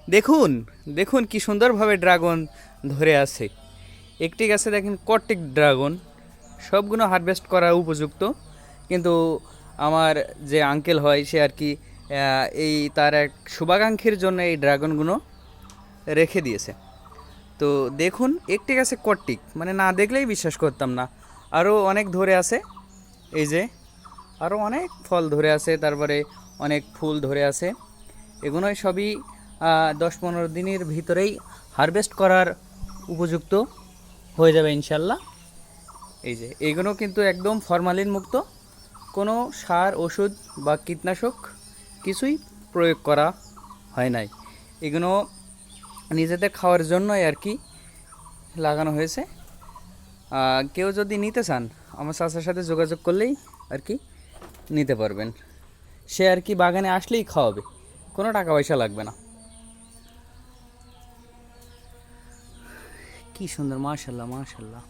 দেখুন, দেখুন কি সুন্দরভাবে ড্রাগন ধরে আছে। একটি গাছে দেখেন কটিক ড্রাগন, সবগুলো হারভেস্ট করা উপযুক্ত। কিন্তু আমার যে আঙ্কেল হয় সে আর কি এই তার এক শুভাকাঙ্ক্ষীর জন্য এই ড্রাগনগুলো রেখে দিয়েছে। তো দেখুন একটি গাছে কটিক, মানে না দেখলেই বিশ্বাস করতাম না। আরও অনেক ধরে আছে, এই যে আরও অনেক ফল ধরে আছে, তারপরে অনেক ফুল ধরে আছে। এগুলোই সবই 10-15 দিনের ভিতরেই হারভেস্ট করার উপযুক্ত হয়ে যাবে ইনশাল্লাহ। এই যে এগুলো কিন্তু একদম ফরমালিন মুক্ত, কোনো সার ওষুধ বা কীটনাশক কিছুই প্রয়োগ করা হয় নাই। এগুলো নিজেদের খাওয়ার জন্যই আর কি লাগানো হয়েছে। কেউ যদি নিতে চান আমার চাচার সাথে যোগাযোগ করলেই আর কি নিতে পারবেন। সে আর কি বাগানে আসলেই খাওয়াবে, কোনো টাকা পয়সা লাগবে না। কি সুন্দর, মাশাল্লাহ মাশাল্লাহ।